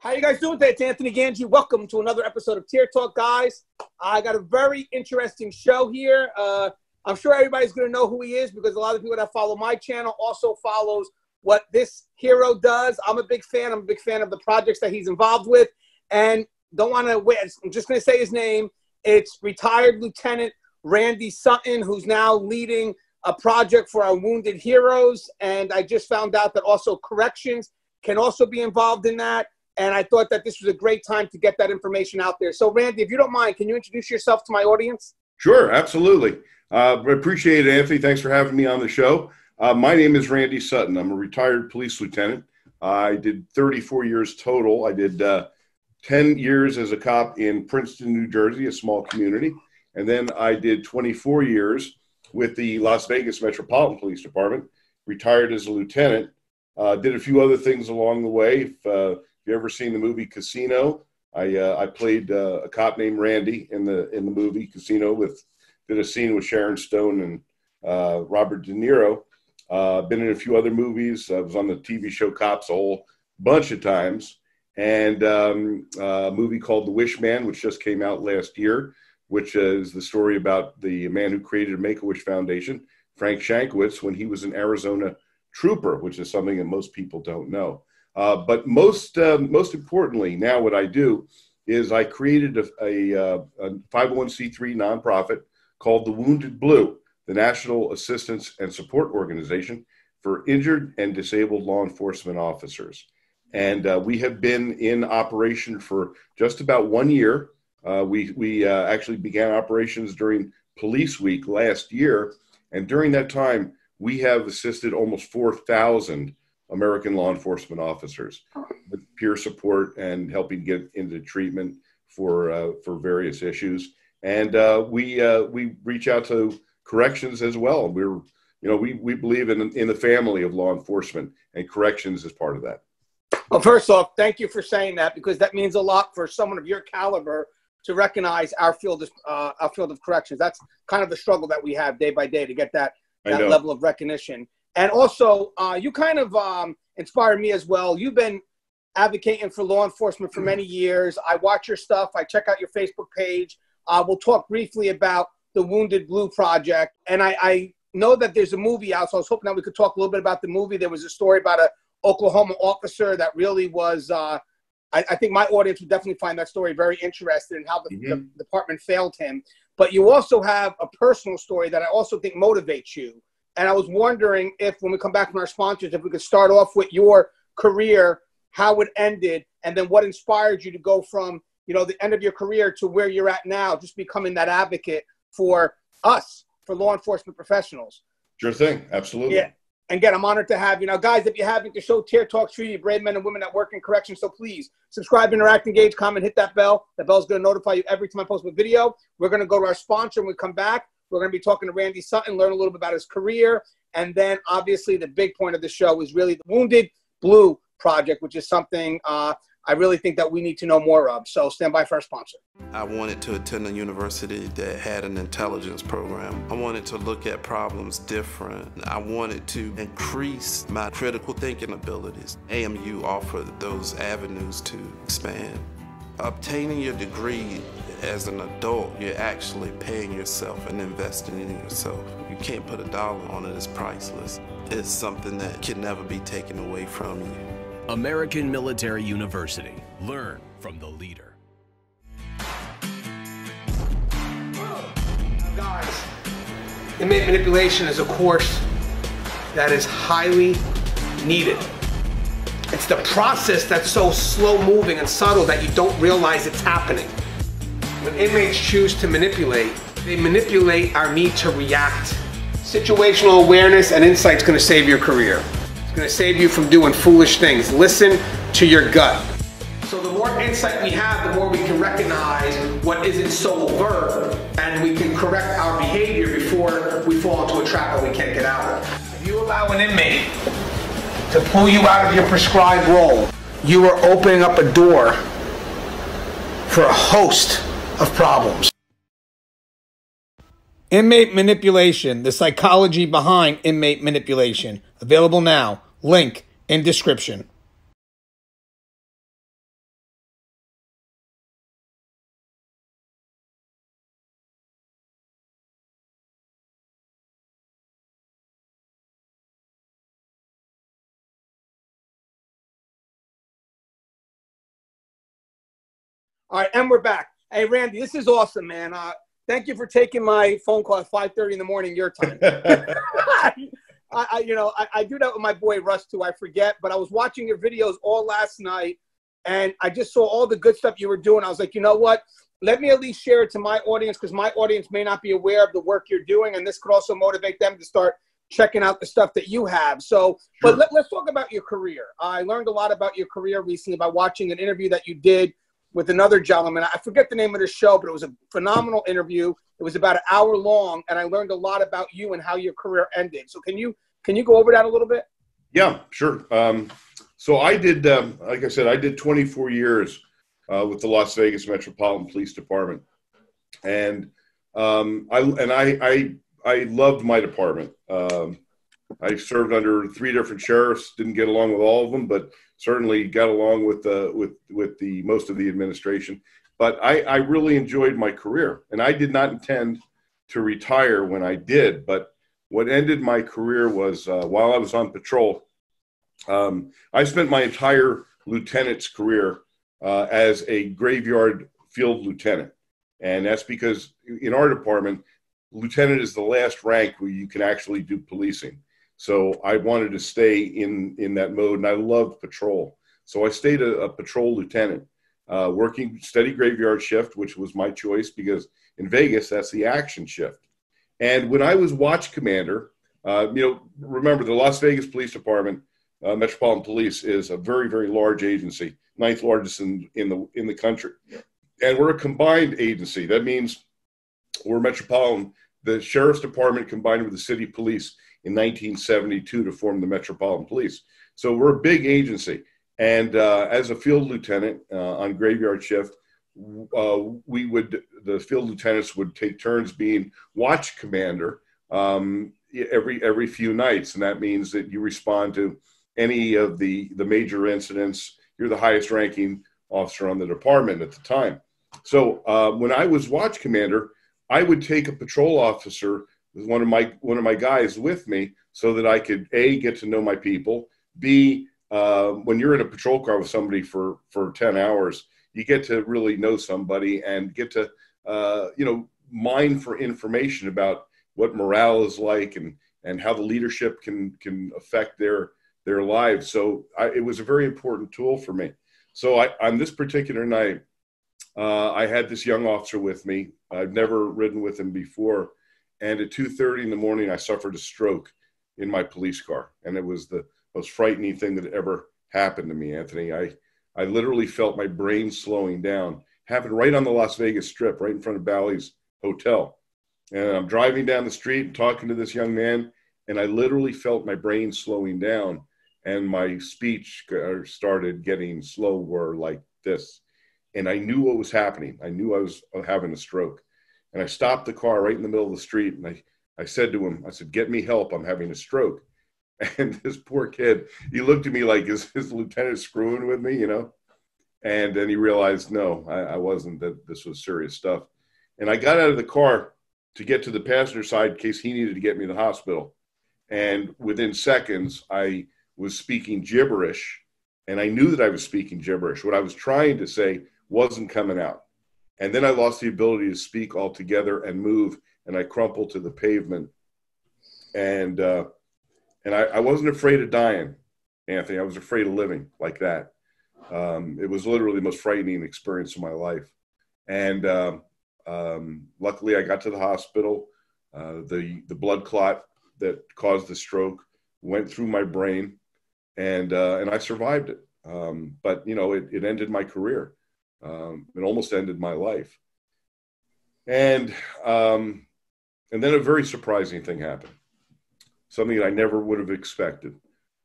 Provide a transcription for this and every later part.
How you guys doing today? It's Anthony Gangi. Welcome to another episode of Tier Talk, guys. I got a very interesting show here. I'm sure everybody's going to know who he is because a lot of people that follow my channel also follows what this hero does. I'm a big fan. I'm a big fan of the projects that he's involved with. And don't want to wait. I'm just going to say his name. It's retired Lieutenant Randy Sutton, who's now leading a project for our wounded heroes. And I just found out that also corrections can also be involved in that. And I thought that this was a great time to get that information out there. So, Randy, if you don't mind, can you introduce yourself to my audience? Sure, absolutely. Appreciate it, Anthony. Thanks for having me on the show. My name is Randy Sutton. I'm a retired police lieutenant. I did 34 years total. I did 10 years as a cop in Princeton, New Jersey, a small community. And then I did 24 years with the Las Vegas Metropolitan Police Department, retired as a lieutenant. Did a few other things along the way. If you ever seen the movie Casino, I played a cop named Randy in the movie Casino. Did a scene with Sharon Stone and Robert De Niro. Been in a few other movies. I was on the TV show Cops a whole bunch of times, and a movie called The Wish Man, which just came out last year, which is the story about the man who created Make-A-Wish Foundation, Frank Shankwitz, when he was an Arizona trooper, which is something that most people don't know. But most importantly, now what I do is I created a 501c3 nonprofit called the Wounded Blue, the National Assistance and Support Organization for injured and disabled law enforcement officers. And we have been in operation for just about 1 year. We actually began operations during Police Week last year. And during that time, we have assisted almost 4,000 American law enforcement officers with peer support and helping get into treatment for various issues. And we reach out to corrections as well. We believe in the family of law enforcement, and corrections is part of that. Well, first off, thank you for saying that, because that means a lot for someone of your caliber to recognize our field of corrections. That's kind of the struggle that we have day by day to get that level of recognition. And also, you kind of inspired me as well. You've been advocating for law enforcement for many years. I watch your stuff. I check out your Facebook page. We'll talk briefly about the Wounded Blue Project. And I know that there's a movie out, so I was hoping that we could talk a little bit about the movie. There was a story about an Oklahoma officer that really was, I think my audience would definitely find that story very interesting in how the department failed him. But you also have a personal story that I also think motivates you. And I was wondering if, when we come back from our sponsors, if we could start off with your career, how it ended, and then what inspired you to go from, the end of your career to where you're at now, just becoming that advocate for us, for law enforcement professionals. Sure thing. Absolutely. Yeah. And again, I'm honored to have you. Now, guys, if you haven't, the show Tier Talk treat you brave men and women that work in corrections. So please subscribe, interact, engage, comment, hit that bell. The bell's going to notify you every time I post a video. We're going to go to our sponsor. When we come back, we're going to be talking to Randy Sutton, learn a little bit about his career. And then, obviously, the big point of the show is really the Wounded Blue Project, which is something I really think that we need to know more of. So stand by for our sponsor. I wanted to attend a university that had an intelligence program. I wanted to look at problems different. I wanted to increase my critical thinking abilities. AMU offered those avenues to expand. Obtaining your degree as an adult, you're actually paying yourself and investing in yourself. You can't put a dollar on it. It's priceless. It's something that can never be taken away from you. American Military University. Learn from the leader. Guys, inmate manipulation is a course that is highly needed. It's the process that's so slow moving and subtle that you don't realize it's happening. When inmates choose to manipulate, they manipulate our need to react. Situational awareness and insight is going to save your career. It's going to save you from doing foolish things. Listen to your gut. So the more insight we have, the more we can recognize what isn't so overt, and we can correct our behavior before we fall into a trap that we can't get out of. If you allow an inmate to pull you out of your prescribed role, you are opening up a door for a host of problems. Inmate manipulation, the psychology behind inmate manipulation. Available now. Link in description. All right, and we're back. Hey, Randy, this is awesome, man. Thank you for taking my phone call at 5:30 in the morning your time. I do that with my boy Russ too. I forget, but I was watching your videos all last night, and I just saw all the good stuff you were doing. I was like, you know what? Let me at least share it to my audience, because my audience may not be aware of the work you're doing, and this could also motivate them to start checking out the stuff that you have. So, sure. But let's talk about your career. I learned a lot about your career recently by watching an interview that you did with another gentleman. I forget the name of the show, but it was a phenomenal interview. It was about an hour long, and I learned a lot about you and how your career ended. So can you go over that a little bit? Yeah, sure. So I did, like I said, I did 24 years with the Las Vegas Metropolitan Police Department, and I loved my department. I served under 3 different sheriffs. Didn't get along with all of them, but certainly got along with the most of the administration. But I really enjoyed my career, and I did not intend to retire when I did. But what ended my career was while I was on patrol. I spent my entire lieutenant's career as a graveyard field lieutenant, and that's because in our department, lieutenant is the last rank where you can actually do policing. So I wanted to stay in that mode, and I loved patrol. So I stayed a patrol lieutenant, working steady graveyard shift, which was my choice because in Vegas, that's the action shift. And when I was watch commander, remember the Las Vegas Police Department, Metropolitan Police is a very, very large agency, 9th largest in the country. And we're a combined agency. That means we're Metropolitan. The Sheriff's Department combined with the City Police in 1972 to form the Metropolitan Police. So we're a big agency. And as a field lieutenant on graveyard shift, the field lieutenants would take turns being watch commander every few nights. And that means that you respond to any of the major incidents. You're the highest ranking officer on the department at the time. So when I was watch commander, I would take a patrol officer, one of my guys with me, so that I could A, get to know my people, B, when you're in a patrol car with somebody for 10 hours, you get to really know somebody and get to mine for information about what morale is like and how the leadership can affect their lives. So it was a very important tool for me. So on this particular night, I had this young officer with me. I've never ridden with him before. And at 2:30 in the morning, I suffered a stroke in my police car. And it was the most frightening thing that ever happened to me, Anthony. I literally felt my brain slowing down. Happened right on the Las Vegas Strip, right in front of Bally's Hotel. And I'm driving down the street and talking to this young man, and I literally felt my brain slowing down. And my speech started getting slower like this. And I knew what was happening. I knew I was having a stroke. And I stopped the car right in the middle of the street. And I said to him, I said, "Get me help. I'm having a stroke." And this poor kid, he looked at me like his lieutenant screwing with me, And then he realized, no, I wasn't, that this was serious stuff. And I got out of the car to get to the passenger side in case he needed to get me to the hospital. And within seconds, I was speaking gibberish. And I knew that I was speaking gibberish. What I was trying to say wasn't coming out. And then I lost the ability to speak altogether and move, and I crumpled to the pavement. And I wasn't afraid of dying, Anthony. I was afraid of living like that. It was literally the most frightening experience of my life. And luckily, I got to the hospital. The blood clot that caused the stroke went through my brain, and I survived it. But it ended my career. It almost ended my life. And then a very surprising thing happened. Something that I never would have expected.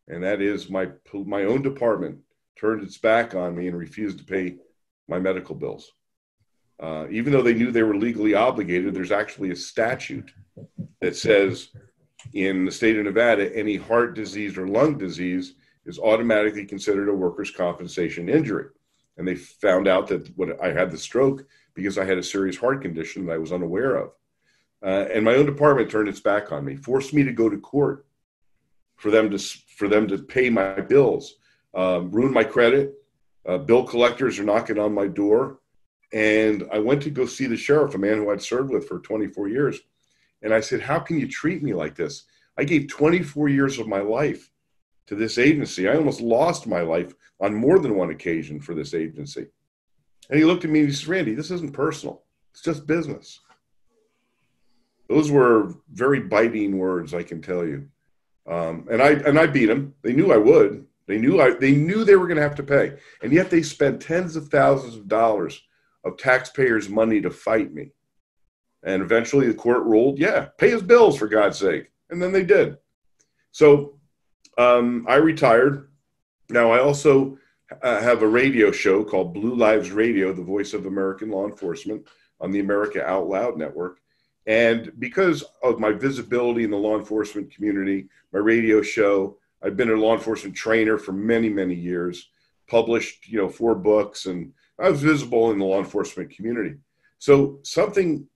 And that is my own department turned its back on me and refused to pay my medical bills. Even though they knew they were legally obligated, there's actually a statute that says in the state of Nevada, any heart disease or lung disease is automatically considered a workers' compensation injury. And they found out that when I had the stroke because I had a serious heart condition that I was unaware of. And my own department turned its back on me, forced me to go to court for them to pay my bills, ruin my credit. Bill collectors are knocking on my door. And I went to go see the sheriff, a man who I'd served with for 24 years. And I said, how can you treat me like this? I gave 24 years of my life to this agency. I almost lost my life on more than one occasion for this agency. And he looked at me and he said, Randy, this isn't personal. It's just business. Those were very biting words, I can tell you. And I beat them. They knew I would. They knew they were going to have to pay. And yet they spent tens of thousands of dollars of taxpayers' money to fight me. And eventually the court ruled, yeah, pay his bills for God's sake. And then they did. So I retired. Now I also have a radio show called Blue Lives Radio, the voice of American law enforcement on the America Out Loud network. And because of my visibility in the law enforcement community, my radio show, I've been a law enforcement trainer for many, many years, published, 4 books, and I was visible in the law enforcement community. So something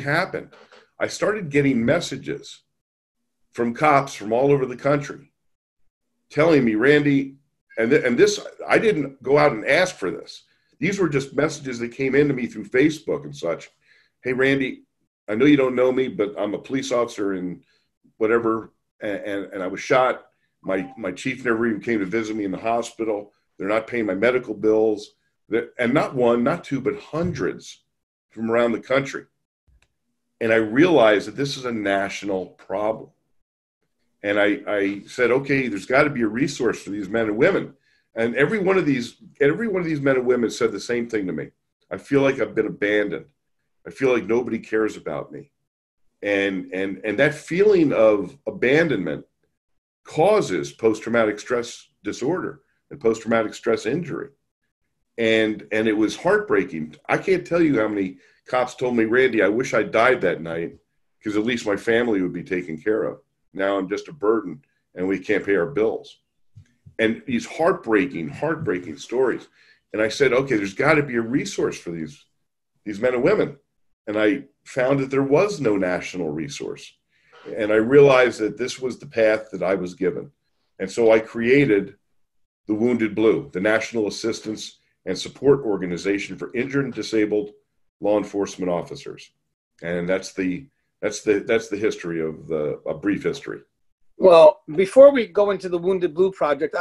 happened. I started getting messages from cops from all over the country telling me, Randy, and this, I didn't go out and ask for this. These were just messages that came into me through Facebook and such. Hey, Randy, I know you don't know me, but I'm a police officer in whatever, and I was shot. My chief never even came to visit me in the hospital. They're not paying my medical bills. And not one, not two, but hundreds from around the country. And I realized that this is a national problem. And I said, okay, there's got to be a resource for these men and women. And every one of these men and women said the same thing to me. I feel like I've been abandoned. I feel like nobody cares about me. And that feeling of abandonment causes post-traumatic stress disorder and post-traumatic stress injury. And it was heartbreaking. I can't tell you how many cops told me, Randy, I wish I died that night because at least my family would be taken care of. Now I'm just a burden and we can't pay our bills. And these heartbreaking stories. And I said, okay, there's got to be a resource for these men and women. And I found that there was no national resource. And I realized that this was the path that I was given. And so I created the Wounded Blue, the National Assistance and Support Organization for Injured and Disabled Law Enforcement Officers. And that's the history of a brief history. Well, before we go into the Wounded Blue Project,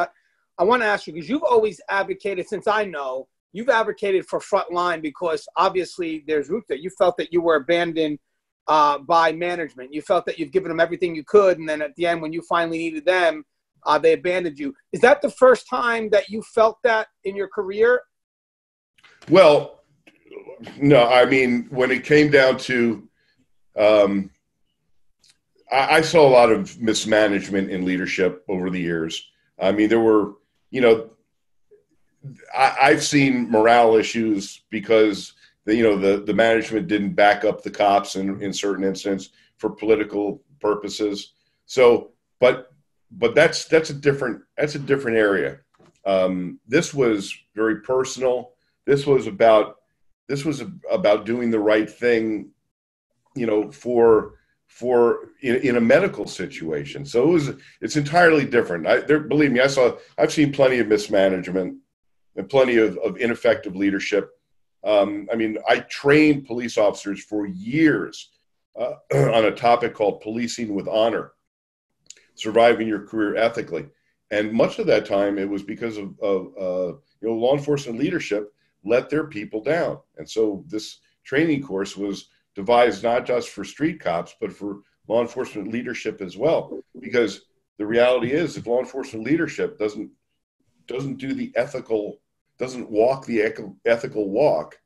I want to ask you, because you've always advocated, since I know, you've advocated for frontline because obviously there's roots there. You felt that you were abandoned by management. You felt that you've given them everything you could, and then at the end, when you finally needed them, they abandoned you. Is that the first time that you felt that in your career? Well, no. I mean, when it came down to, I saw a lot of mismanagement in leadership over the years. I mean, there were, I've seen morale issues because the management didn't back up the cops in certain instances for political purposes. So, but that's a different area. This was very personal. This was about doing the right thing, for in a medical situation. So it's entirely different. Believe me, I've seen plenty of mismanagement and plenty of ineffective leadership. I mean, I trained police officers for years on a topic called policing with honor, surviving your career ethically. And much of that time, it was because of law enforcement leadership let their people down. And so this training course was devised not just for street cops, but for law enforcement leadership as well. Because the reality is, if law enforcement leadership doesn't walk the ethical walk,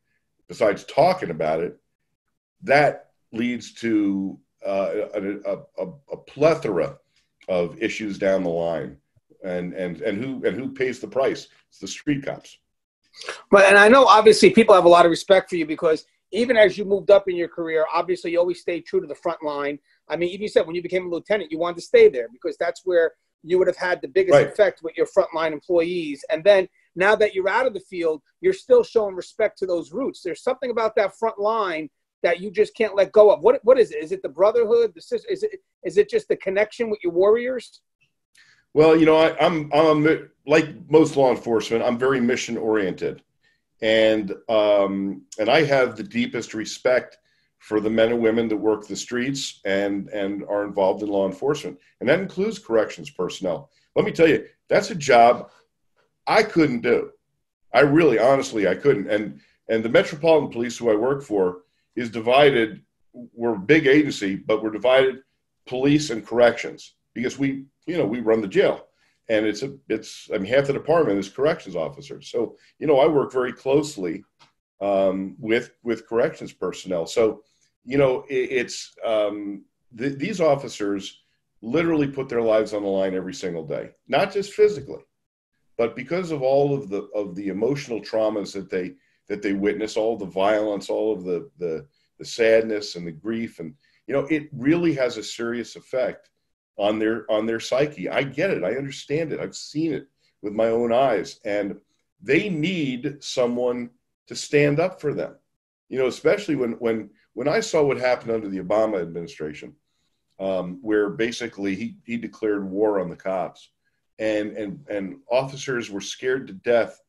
besides talking about it, that leads to a plethora of issues down the line. And who pays the price? It's the street cops. But and I know obviously people have a lot of respect for you because even as you moved up in your career, obviously you always stayed true to the front line. I mean, even you said when you became a lieutenant, you wanted to stay there because that's where you would have had the biggest effect with your frontline employees. And then now that you're out of the field, you're still showing respect to those roots. There's something about that front line that you just can't let go of. What is it? Is it the brotherhood? Is it just the connection with your warriors? Well, I'm like most law enforcement, I'm very mission oriented. And I have the deepest respect for the men and women that work the streets and are involved in law enforcement. And that includes corrections personnel. Let me tell you, that's a job I couldn't do. I really, honestly, I couldn't. And the Metropolitan Police, who I work for, is divided. We're a big agency, but we're divided police and corrections, because we run the jail. And it's half the department is corrections officers. So, I work very closely with corrections personnel. So, these officers literally put their lives on the line every single day, not just physically, but because of all of the emotional traumas that they witness, all the violence, all of the sadness and the grief, and it really has a serious effect on their psyche. I get it. I understand it. I've seen it with my own eyes, and they need someone to stand up for them. Especially when I saw what happened under the Obama administration, where basically he declared war on the cops, and officers were scared to death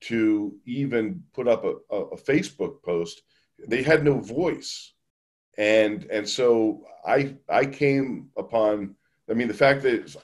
to even put up a Facebook post. They had no voice. And so I came upon, the fact that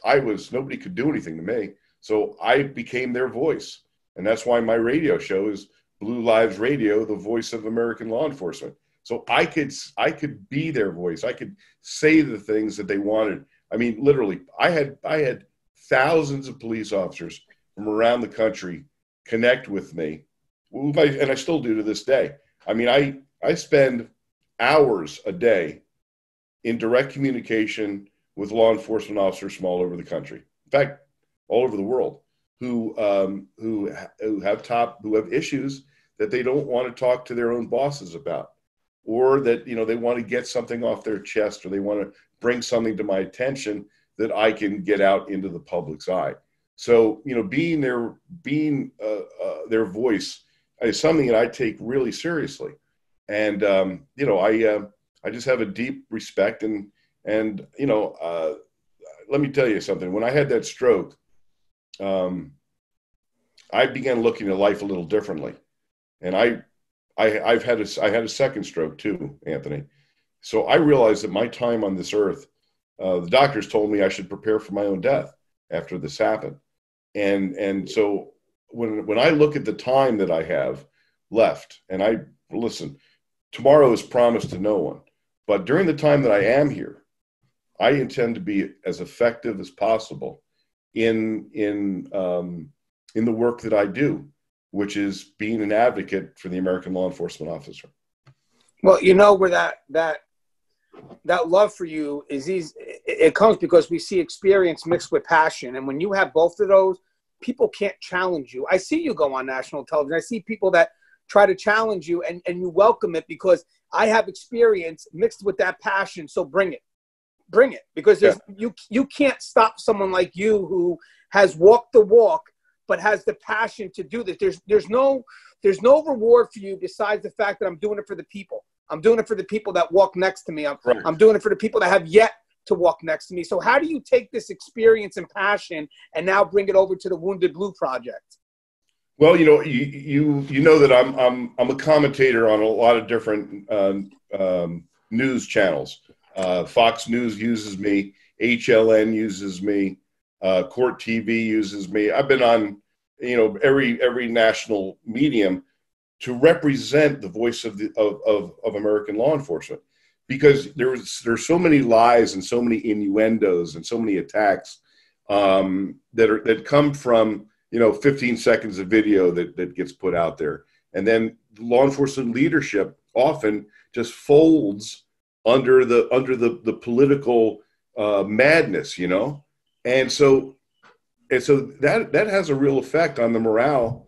nobody could do anything to me. So I became their voice. And that's why my radio show is Blue Lives Radio, the voice of American law enforcement. So I could be their voice. I could say the things that they wanted. Literally, I had thousands of police officers from around the country connect with me, and I still do to this day. I spend hours a day in direct communication with law enforcement officers from all over the country. In fact, all over the world, who have issues that they don't want to talk to their own bosses about, or that they want to get something off their chest, or they want to bring something to my attention that I can get out into the public's eye. So being their voice is something that I take really seriously, and I just have a deep respect and let me tell you something. When I had that stroke, I began looking at life a little differently, and I had a second stroke too, Anthony. So I realized that my time on this earth, the doctors told me I should prepare for my own death after this happened. And so when I look at the time that I have left, and listen, tomorrow is promised to no one, but during the time that I am here, I intend to be as effective as possible in the work that I do, which is being an advocate for the American law enforcement officer. Well, where that love for you is it comes because we see experience mixed with passion. And when you have both of those, people can't challenge you. I see you go on national television. I see people that try to challenge you, and you welcome it because I have experience mixed with that passion. So bring it, because you can't stop someone like you who has walked the walk, but has the passion to do this. There's no reward for you besides the fact that I'm doing it for the people. I'm doing it for the people that walk next to me. I'm doing it for the people that have yet to walk next to me. So how do you take this experience and passion and now bring it over to the Wounded Blue Project? Well, you know that I'm a commentator on a lot of different news channels. Fox News uses me, HLN uses me, Court TV uses me. I've been on, every national medium to represent the voice of American law enforcement, because there's so many lies and so many innuendos and so many attacks that come from 15 seconds of video that gets put out there, and then law enforcement leadership often just folds under the political madness, and so that has a real effect on the morale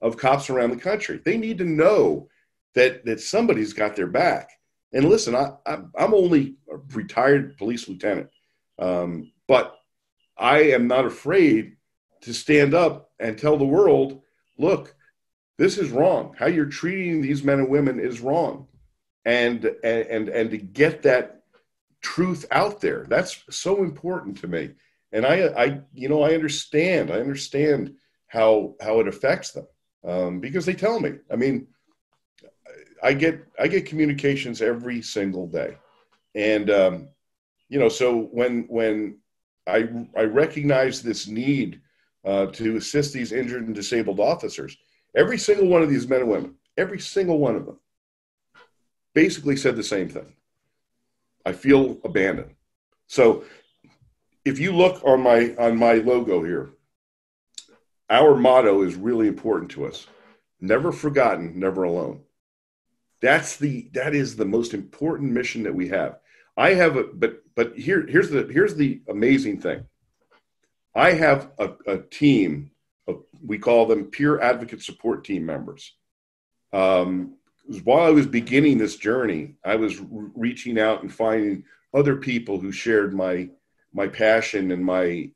of cops around the country. They need to know that somebody's got their back. And listen, I'm only a retired police lieutenant, but I am not afraid to stand up and tell the world, look, this is wrong. How you're treating these men and women is wrong. And to get that truth out there, that's so important to me. And I understand how it affects them. because they tell me. I mean, I get communications every single day, and so when I recognize this need to assist these injured and disabled officers, every single one of these men and women, every single one of them, basically said the same thing. I feel abandoned. So if you look on my logo here, our motto is really important to us. Never forgotten, never alone. That is the most important mission that we have. But here's the amazing thing. I have a team of, we call them peer advocate support team members. While I was beginning this journey, I was reaching out and finding other people who shared my passion and my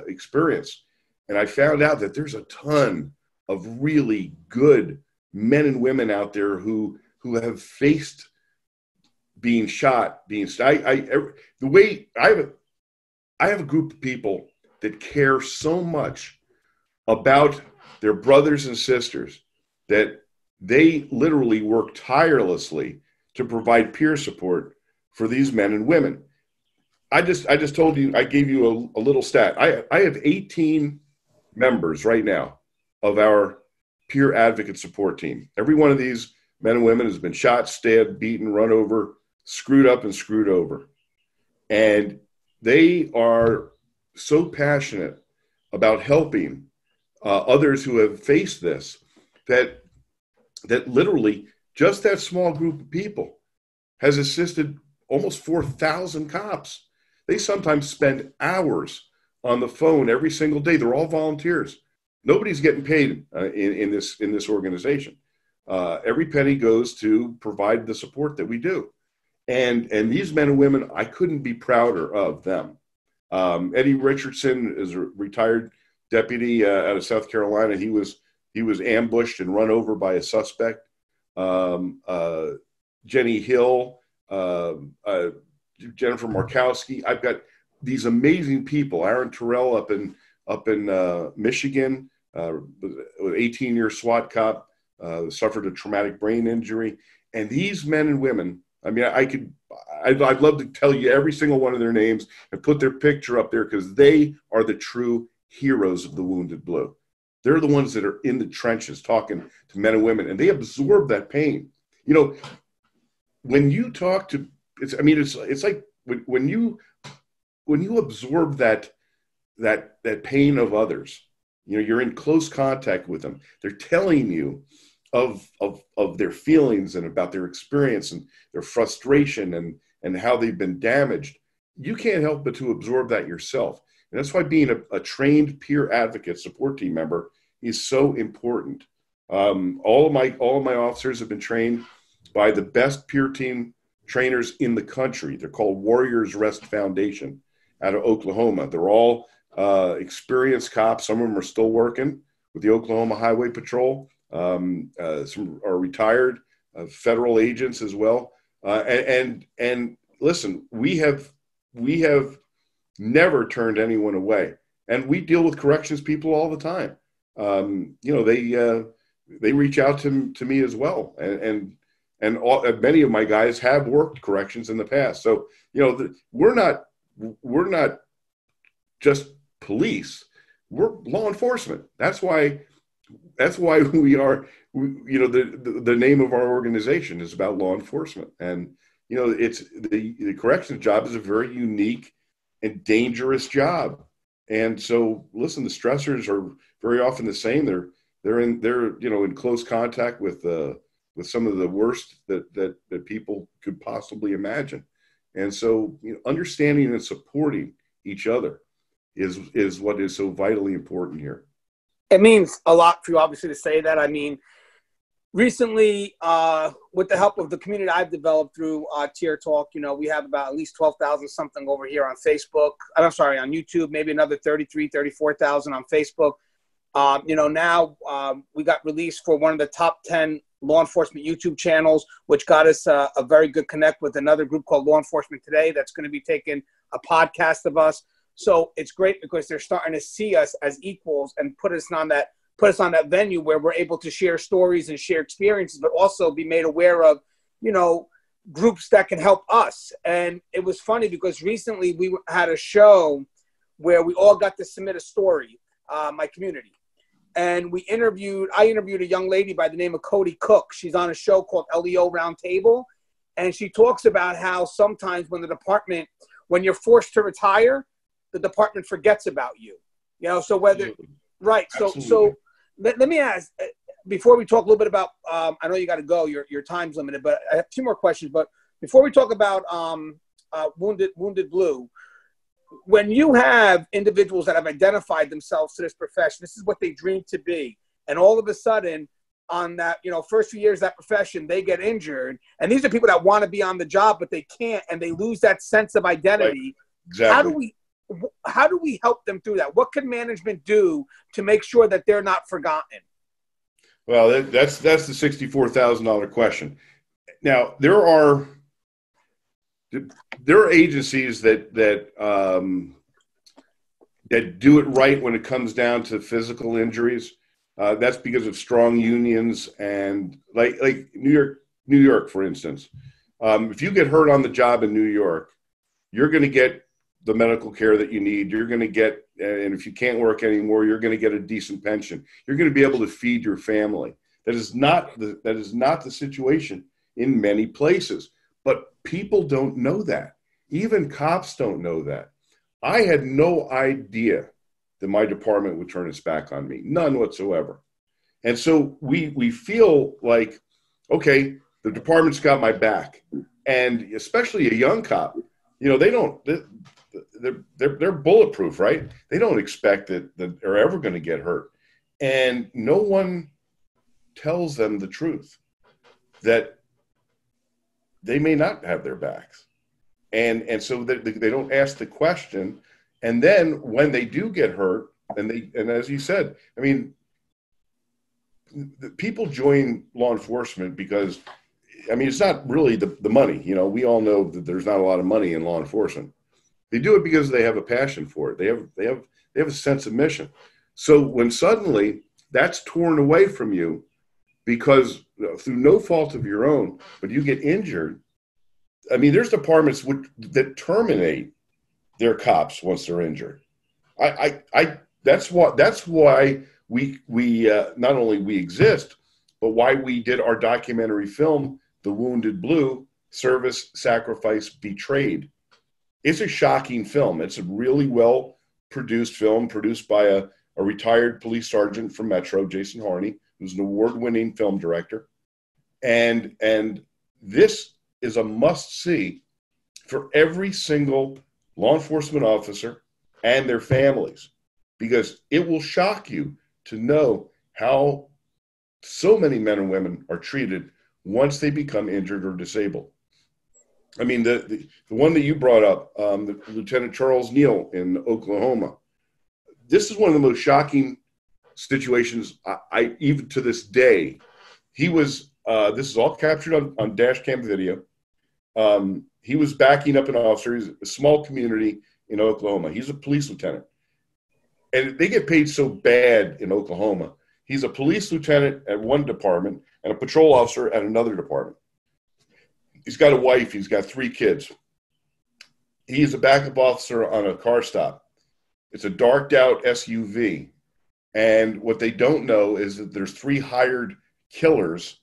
experience. And I found out that there's a ton of really good men and women out there who have faced being shot, I have a group of people that care so much about their brothers and sisters that they literally work tirelessly to provide peer support for these men and women. I just told you, I gave you a little stat. I have 18 members right now of our peer advocate support team. Every one of these men and women has been shot, stabbed, beaten, run over, screwed up, and screwed over. And they are so passionate about helping others who have faced this that literally just that small group of people has assisted almost 4,000 cops. They sometimes spend hours on the phone every single day. They're all volunteers. Nobody's getting paid in this organization. Every penny goes to provide the support that we do. And these men and women, I couldn't be prouder of them. Eddie Richardson is a retired deputy out of South Carolina. He was ambushed and run over by a suspect. Jenny Hill, Jennifer Markowski. I've got these amazing people. Aaron Terrell up in Michigan, with 18-year SWAT cop, suffered a traumatic brain injury. And these men and women, I mean, I'd love to tell you every single one of their names and put their picture up there, because they are the true heroes of the Wounded Blue. They're the ones that are in the trenches talking to men and women, and they absorb that pain. You know, when you talk to, it's like when you absorb that pain of others, you know, you're in close contact with them. They're telling you of their feelings and about their experience and their frustration and how they've been damaged. You can't help but to absorb that yourself. And that's why being a trained peer advocate support team member is so important. All of my officers have been trained by the best peer team trainers in the country. They're called Warriors Rest Foundation out of Oklahoma. They're all experienced cops. Some of them are still working with the Oklahoma Highway Patrol. Some are retired federal agents as well. And listen, we have never turned anyone away, and we deal with corrections people all the time. They reach out to me as well, and many of my guys have worked corrections in the past. So we're not just police; we're law enforcement. That's why we are. The name of our organization is about law enforcement, and it's the corrections job is a very unique and dangerous job. And so, listen, the stressors are very often the same. They're in close contact with some of the worst that people could possibly imagine. And so, understanding and supporting each other is what is so vitally important here. It means a lot for you, obviously, to say that. I mean, recently, with the help of the community I've developed through Tier Talk, we have about at least 12,000 something over here on Facebook. I'm sorry, on YouTube, maybe another 34,000 on Facebook. Now we got released for one of the top 10 law enforcement YouTube channels, which got us a very good connect with another group called Law Enforcement Today that's going to be taking a podcast of us. So it's great because they're starting to see us as equals and put us on that put us on that venue where we're able to share stories and share experiences, but also be made aware of, you know, groups that can help us. And it was funny because recently we had a show where we all got to submit a story, my community. And I interviewed a young lady by the name of Cody Cook. She's on a show called LEO Roundtable. And she talks about how sometimes when you're forced to retire, the department forgets about you. You know, so whether, absolutely. Right. So let me ask, before we talk a little bit about, I know you got to go, your time's limited, but I have two more questions. But before we talk about Wounded Blue, when you have individuals that have identified themselves to this profession, this is what they dream to be, and all of a sudden on that, you know, first few years of that profession, they get injured, and these are people that want to be on the job, but they can't, and they lose that sense of identity. Right. Exactly. How do we help them through that? What can management do to make sure that they're not forgotten? Well, that's the $64,000 question. Now, there are agencies that do it right when it comes down to physical injuries. That's because of strong unions and like New York, for instance. If you get hurt on the job in New York, you're going to get the medical care that you need. You're going to get, and if you can't work anymore, you're going to get a decent pension. You're going to be able to feed your family. That is not the situation in many places. But people don't know that. Even cops don't know that. I had no idea that my department would turn its back on me. None whatsoever. And so we feel like, okay, the department's got my back. And especially a young cop, you know, they're bulletproof, right? They don't expect that they're ever going to get hurt. And no one tells them the truth, that they may not have their backs. And so they don't ask the question. And then when they do get hurt, and as you said, I mean, people join law enforcement because, I mean, it's not really the money. You know, we all know that there's not a lot of money in law enforcement. They do it because they have a passion for it. They have a sense of mission. So when suddenly that's torn away from you because through no fault of your own, but you get injured, I mean, there's departments that terminate their cops once they're injured. That's why we not only we exist, but why we did our documentary film, The Wounded Blue: Service, Sacrifice, Betrayed. It's a shocking film. It's a really well produced film, produced by a retired police sergeant from Metro, Jason Harney, who's an award-winning film director. And this is a must-see for every single law enforcement officer and their families, because it will shock you to know how so many men and women are treated once they become injured or disabled. I mean, the one that you brought up, Lieutenant Charles Neal in Oklahoma, this is one of the most shocking situations I even to this day. He was, this is all captured on dash cam video. He was backing up an officer. He's a small community in Oklahoma. He's a police lieutenant. And they get paid so bad in Oklahoma. He's a police lieutenant at one department and a patrol officer at another department. He's got a wife. He's got 3 kids. He's a backup officer on a car stop. It's a darked out SUV. And what they don't know is that there's 3 hired killers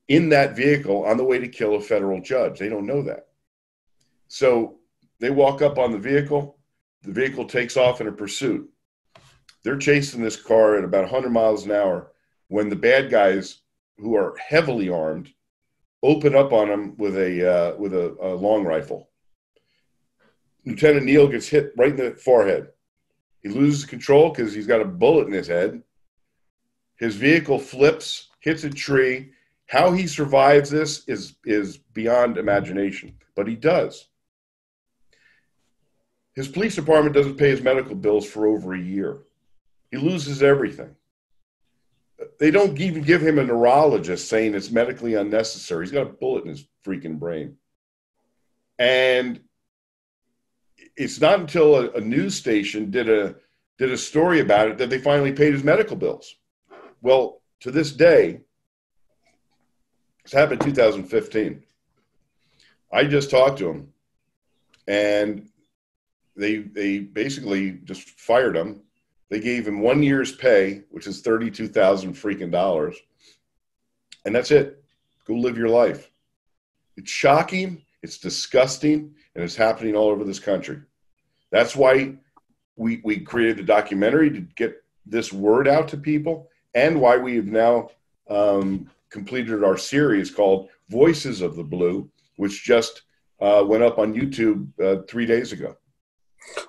in that vehicle on the way to kill a federal judge. They don't know that. So they walk up on the vehicle. The vehicle takes off in a pursuit. They're chasing this car at about 100 miles an hour when the bad guys, who are heavily armed, open up on them with a long rifle. Lieutenant Neal gets hit right in the forehead. He loses control because he's got a bullet in his head. His vehicle flips, hits a tree. How he survives this is beyond imagination, but he does. His police department doesn't pay his medical bills for over a year. He loses everything. They don't even give him a neurologist saying it's medically unnecessary. He's got a bullet in his freaking brain. And it's not until a news station did a story about it that they finally paid his medical bills. Well, to this day, it's happened in 2015. I just talked to him, and they basically just fired him. They gave him 1 year's pay, which is $32,000 freaking dollars, and that's it. Go live your life. It's shocking, it's disgusting, and it's happening all over this country. That's why we created a documentary to get this word out to people, and why we have now completed our series called Voices of the Blue, which just went up on YouTube 3 days ago.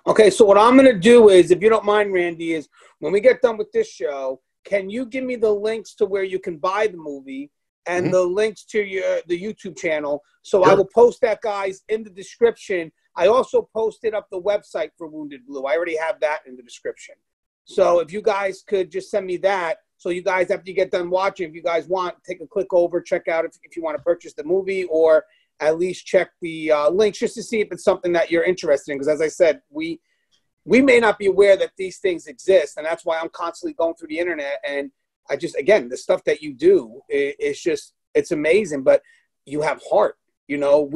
Okay, so what I'm going to do is, if you don't mind, Randy, is when we get done with this show, can you give me the links to where you can buy the movie and the links to the YouTube channel? So I will post that, guys, in the description. I also posted up the website for Wounded Blue. I already have that in the description. So if you guys could just send me that, so you guys, after you get done watching, if you guys want, take a click over, check out if you want to purchase the movie, or at least check the links just to see if it's something that you're interested in. Because as I said, we may not be aware that these things exist, and that's why I'm constantly going through the internet. And I just, again, the stuff that you do, it's just, it's amazing. But you have heart, you know.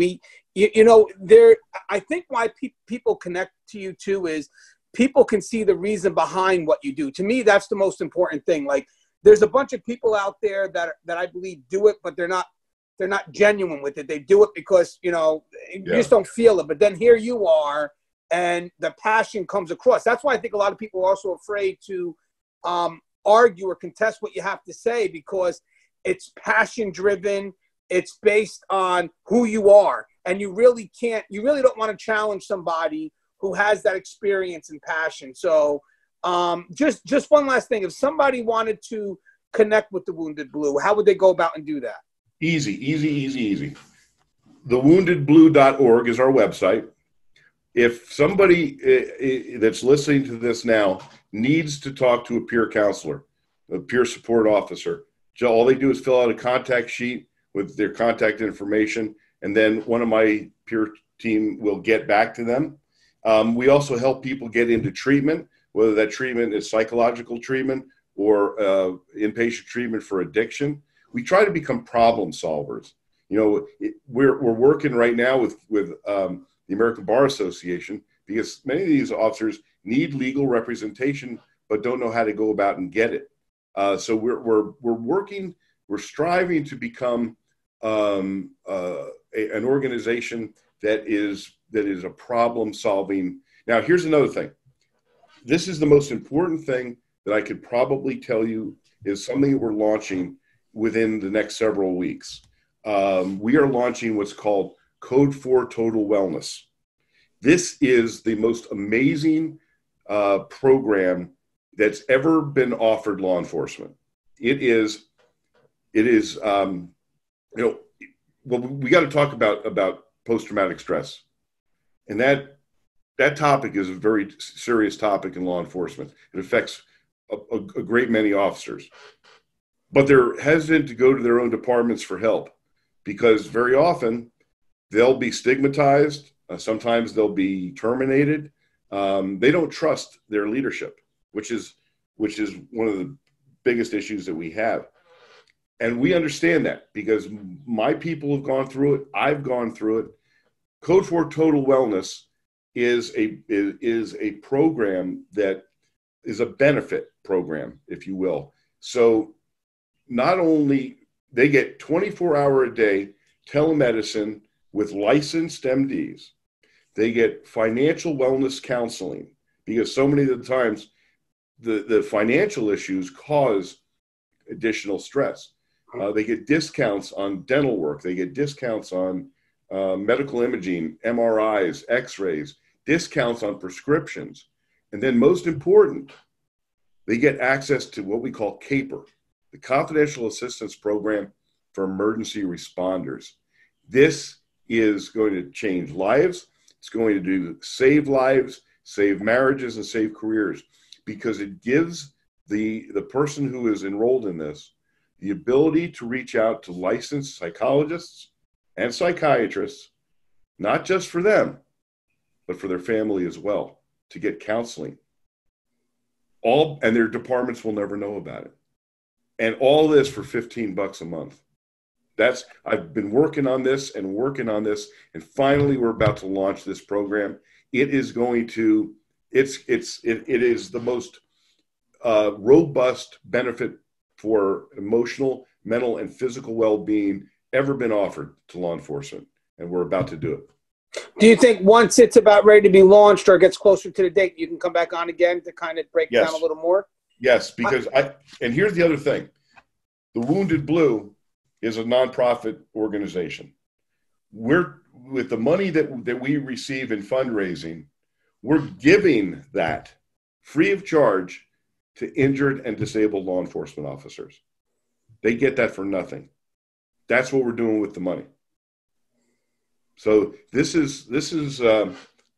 I think why people connect to you too is people can see the reason behind what you do. To me, that's the most important thing. Like, there's a bunch of people out there that I believe do it, but they're not genuine with it. They do it because, you just don't feel it. But then here you are, and the passion comes across. That's why I think a lot of people are also afraid to argue or contest what you have to say, because it's passion driven. It's based on who you are. And you really don't want to challenge somebody who has that experience and passion. So just one last thing. If somebody wanted to connect with the Wounded Blue, how would they go about and do that? Easy. TheWoundedBlue.org is our website. If somebody that's listening to this now needs to talk to a peer counselor, a peer support officer, all they do is fill out a contact sheet with their contact information, and then one of my peer team will get back to them. We also help people get into treatment, whether that treatment is psychological treatment or inpatient treatment for addiction. We try to become problem solvers. We're working right now with the American Bar Association, because many of these officers need legal representation but don't know how to go about and get it. So we're striving to become an organization that is a problem solving. Now, here's another thing. This is the most important thing that I could probably tell you, is something that we're launching within the next several weeks. We are launching what's called Code 4 Total Wellness. This is the most amazing program that's ever been offered law enforcement. It is. Well, we got to talk about post-traumatic stress, and that topic is a very serious topic in law enforcement. It affects a great many officers, but they're hesitant to go to their own departments for help, because very often they'll be stigmatized. Sometimes they'll be terminated. They don't trust their leadership, which is one of the biggest issues that we have. And we understand that, because my people have gone through it. I've gone through it. Code 4 Total Wellness is a program that is a benefit program, if you will. So not only they get 24-hour-a-day telemedicine with licensed MDs, they get financial wellness counseling, because so many of the times the financial issues cause additional stress. They get discounts on dental work. They get discounts on medical imaging, MRIs, X-rays, discounts on prescriptions. And then most important, they get access to what we call CAPER, the Confidential Assistance Program for Emergency Responders. This is going to change lives. It's going to save lives, save marriages, and save careers, because it gives the person who is enrolled in this the ability to reach out to licensed psychologists and psychiatrists, not just for them, but for their family as well, to get counseling. And their departments will never know about it. And all this for $15 a month. I've been working on this, and finally we're about to launch this program. It is going to, it is the most robust benefit for emotional, mental, and physical well-being ever been offered to law enforcement, and we're about to do it. Do you think once it's about ready to be launched or gets closer to the date, you can come back on again to kind of break down a little more? Yes, because and here's the other thing. The Wounded Blue is a nonprofit organization. With the money that we receive in fundraising, we're giving that free of charge to injured and disabled law enforcement officers. They get that for nothing. That's what we're doing with the money. So this is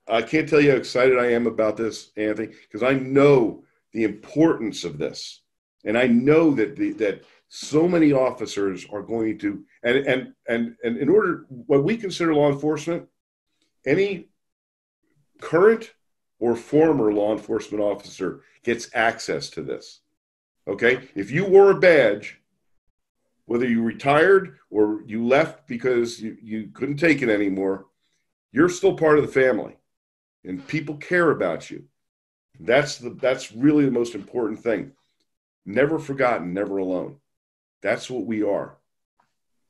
I can't tell you how excited I am about this, Anthony, because I know the importance of this, and I know that so many officers are going to, and in order, what we consider law enforcement, any current or former law enforcement officer gets access to this. Okay, if you wore a badge, whether you retired or you left because you couldn't take it anymore, you're still part of the family, and people care about you. That's really the most important thing. Never forgotten, never alone. That's what we are.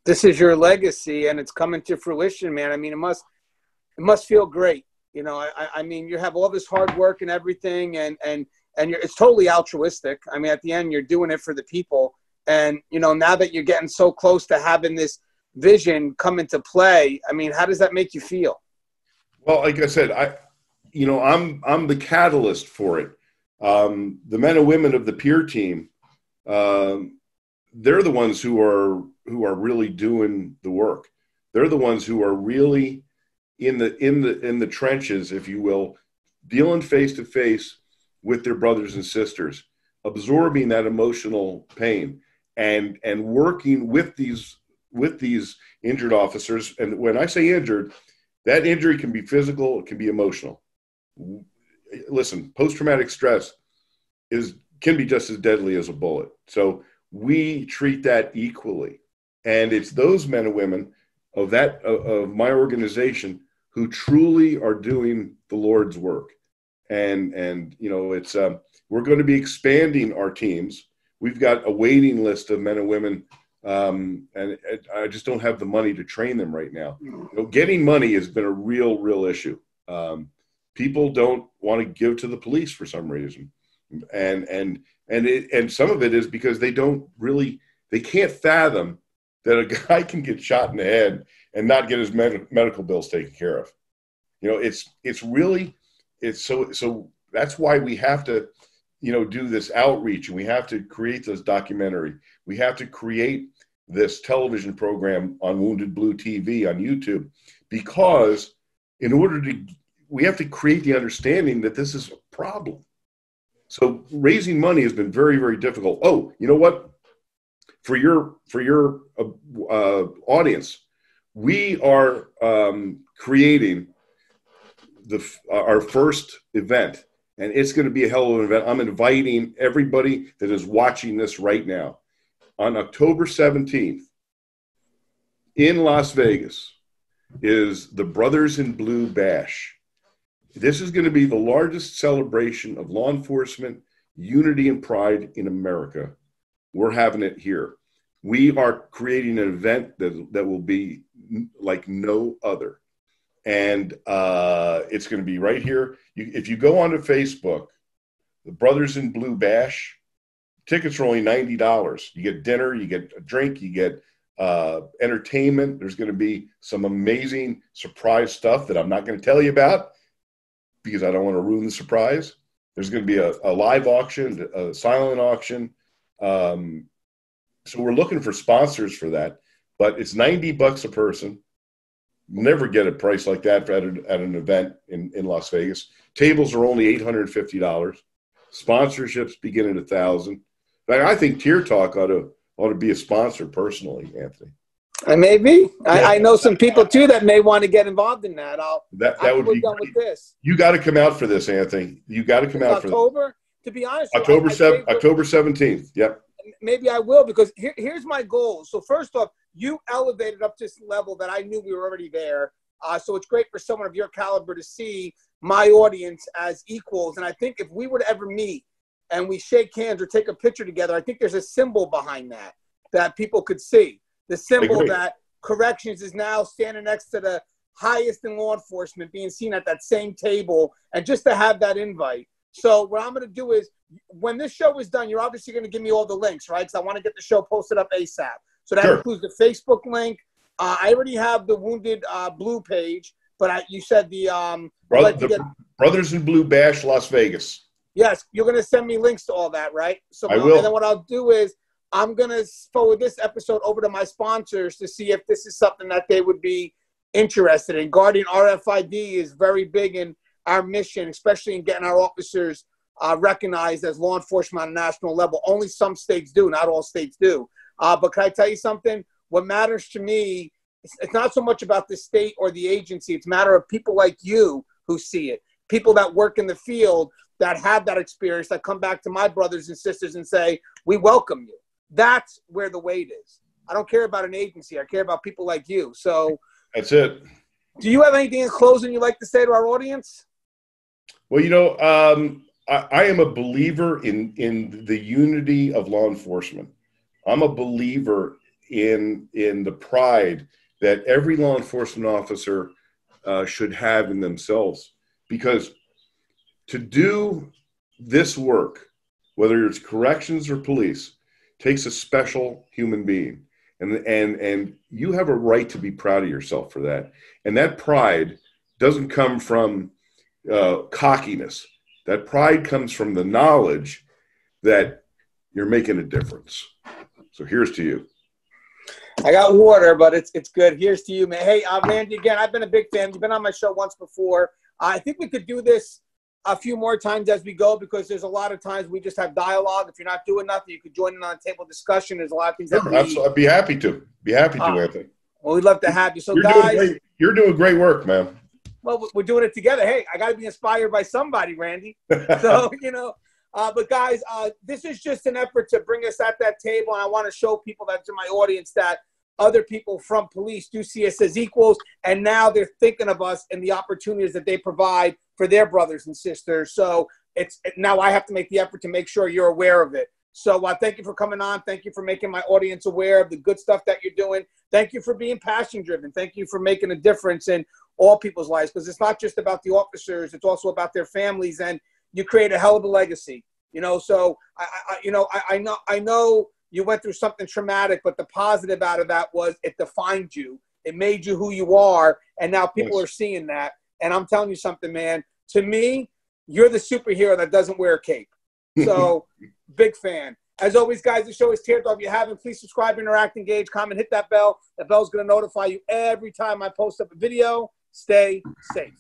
This is your legacy, and it's coming to fruition, man. I mean, it must feel great. You know, I mean, you have all this hard work and everything, and it's totally altruistic. I mean, at the end, you're doing it for the people. And, you know, now that you're getting so close to having this vision come into play, I mean, how does that make you feel? Well, like I said, I'm the catalyst for it. The men and women of the peer team, they're the ones who are really doing the work. They're the ones who are really in the trenches, if you will, dealing face to face with their brothers and sisters, absorbing that emotional pain, and working with these injured officers. And when I say injured, that injury can be physical, it can be emotional. Listen, post-traumatic stress can be just as deadly as a bullet. So we treat that equally. And it's those men and women of my organization who truly are doing the Lord's work. And you know, it's we're going to be expanding our teams. We've got a waiting list of men and women, and I just don't have the money to train them right now. You know, getting money has been a real issue. People don't want to give to the police for some reason, and some of it is because they can't fathom that a guy can get shot in the head and not get his medical bills taken care of. You know, so that's why we have to, you know, do this outreach, and we have to create this documentary. We have to create this television program on Wounded Blue TV on YouTube, because we have to create the understanding that this is a problem. So raising money has been very, very difficult. Oh, you know what? For your audience, we are creating our first event, and it's going to be a hell of an event. I'm inviting everybody that is watching this right now. On October 17th in Las Vegas is the Brothers in Blue Bash. This is going to be the largest celebration of law enforcement unity and pride in America. We're having it here. We are creating an event that will be like no other. And it's going to be right here. If you go onto Facebook, the Brothers in Blue Bash, tickets are only $90. You get dinner, you get a drink, you get entertainment. There's going to be some amazing surprise stuff that I'm not going to tell you about because I don't want to ruin the surprise. There's going to be a live auction, a silent auction. So we're looking for sponsors for that, but it's $90 a person. Never get a price like that at an event in Las Vegas. Tables are only $850. Sponsorships begin at $1,000. I think Tier Talk ought to be a sponsor personally, Anthony. Maybe. I know some people too that may want to get involved in that. That would be done with this. You got to come out for this, Anthony. You got to come out for October. To be honest, October 17th. Yep. maybe I will, because here's my goal. So first off, you elevated up to this level that I knew we were already there. So it's great for someone of your caliber to see my audience as equals. And I think if we were to ever meet and we shake hands or take a picture together, I think there's a symbol behind that people could see. The symbol that corrections is now standing next to the highest in law enforcement, being seen at that same table, and just to have that invite. So what I'm going to do is, when this show is done, you're obviously going to give me all the links, right? Because I want to get the show posted up ASAP. So that includes the Facebook link. I already have the Wounded Blue page, but you said the Brothers in Blue Bash, Las Vegas. Yes, you're going to send me links to all that, right? So I will. And then what I'll do is I'm going to forward this episode over to my sponsors to see if this is something that they would be interested in. Guardian RFID is very big in our mission, especially in getting our officers recognized as law enforcement on a national level. Only some states do, not all states do. But can I tell you something? What matters to me, it's not so much about the state or the agency. It's a matter of people like you who see it, people that work in the field, that have that experience, that come back to my brothers and sisters and say, we welcome you. That's where the weight is. I don't care about an agency. I care about people like you. So that's it. Do you have anything in closing you'd like to say to our audience? Well, I am a believer in the unity of law enforcement. I'm a believer in the pride that every law enforcement officer should have in themselves, because to do this work, whether it's corrections or police, takes a special human being, and you have a right to be proud of yourself for that. And that pride doesn't come from cockiness. That pride comes from the knowledge that you're making a difference. So here's to you. I got water, but it's good. Here's to you, man. Hey, Randy, again, I've been a big fan. You've been on my show once before. I think we could do this a few more times as we go, because there's a lot of times we just have dialogue. If you're not doing nothing, you could join in on a table discussion. There's a lot of things I'd be happy to. Anthony. Well, we'd love to have you. So, you're doing great work, man. Well, we're doing it together. Hey, I got to be inspired by somebody, Randy. So, but guys, this is just an effort to bring us at that table. And I want to show people that's in my audience that other people from police do see us as equals. And now they're thinking of us and the opportunities that they provide for their brothers and sisters. So now I have to make the effort to make sure you're aware of it. So thank you for coming on. Thank you for making my audience aware of the good stuff that you're doing. Thank you for being passion driven. Thank you for making a difference in all people's lives, because it's not just about the officers. It's also about their families, and you create a hell of a legacy. So I know you went through something traumatic, but the positive out of that was it defined you. It made you who you are. And now people are seeing that. And I'm telling you something, man, to me, you're the superhero that doesn't wear a cape. So big fan. As always, guys, the show is Teardrop. If you haven't, please subscribe, interact, engage, comment, hit that bell. That bell's going to notify you every time I post up a video. Stay safe.